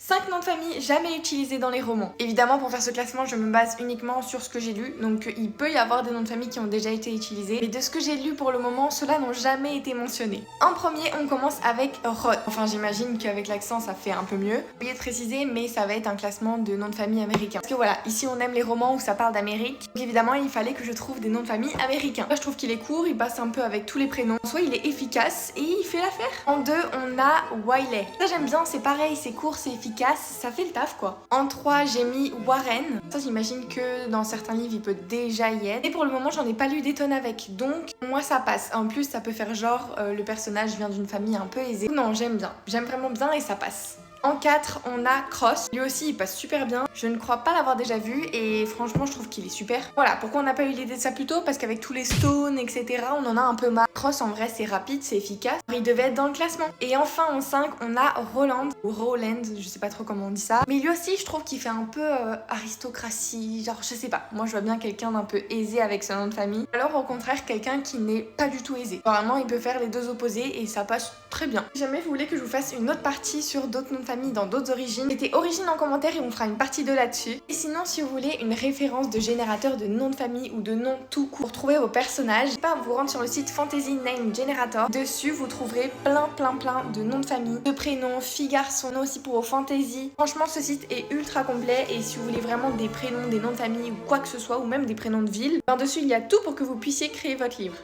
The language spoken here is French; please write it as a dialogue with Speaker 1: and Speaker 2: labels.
Speaker 1: 5 noms de famille jamais utilisés dans les romans. Évidemment, pour faire ce classement, je me base uniquement sur ce que j'ai lu, donc il peut y avoir des noms de famille qui ont déjà été utilisés, mais de ce que j'ai lu pour le moment, ceux-là n'ont jamais été mentionnés. En premier, on commence avec Roth. Enfin, j'imagine qu'avec l'accent, ça fait un peu mieux. J'ai oublié de préciser, mais ça va être un classement de noms de famille américains. Parce que voilà, ici on aime les romans où ça parle d'Amérique, donc évidemment, il fallait que je trouve des noms de famille américains. Là, je trouve qu'il est court, il passe un peu avec tous les prénoms. Soit il est efficace et il fait l'affaire. En 2, on a Wiley. Ça, j'aime bien, c'est pareil, c'est court, c'est efficace, ça fait le taf quoi. En 3, j'ai mis Warren. Ça, j'imagine que dans certains livres, il peut déjà y être. Et pour le moment, j'en ai pas lu des tonnes avec, donc moi ça passe. En plus, ça peut faire genre le personnage vient d'une famille un peu aisée. Non, j'aime bien. J'aime vraiment bien et ça passe. En 4, on a Cross. Lui aussi, il passe super bien. Je ne crois pas l'avoir déjà vu et franchement, je trouve qu'il est super. Voilà, pourquoi on n'a pas eu l'idée de ça plus tôt? Parce qu'avec tous les stones, etc., on en a un peu marre. Cross, en vrai, c'est rapide, c'est efficace. Il devait être dans le classement. Et enfin, en 5, on a Roland, ou Roland, je sais pas trop comment on dit ça. Mais lui aussi, je trouve qu'il fait un peu aristocratie, genre, je sais pas. Moi, je vois bien quelqu'un d'un peu aisé avec ce nom de famille. Alors, au contraire, quelqu'un qui n'est pas du tout aisé. Vraiment, il peut faire les deux opposés et ça passe très bien. Si jamais vous voulez que je vous fasse une autre partie sur d'autres noms de famille dans d'autres origines, mettez origine en commentaire et on fera une partie 2 là-dessus. Et sinon, si vous voulez une référence de générateur de noms de famille ou de noms tout court pour trouver vos personnages, n'hésitez pas à vous rendre sur le site Fantasy Name Generator. Dessus, vous trouverez plein de noms de famille, de prénoms, filles, garçons, aussi pour vos fantasy. Franchement, ce site est ultra complet et si vous voulez vraiment des prénoms, des noms de famille ou quoi que ce soit, ou même des prénoms de ville, dessus il y a tout pour que vous puissiez créer votre livre.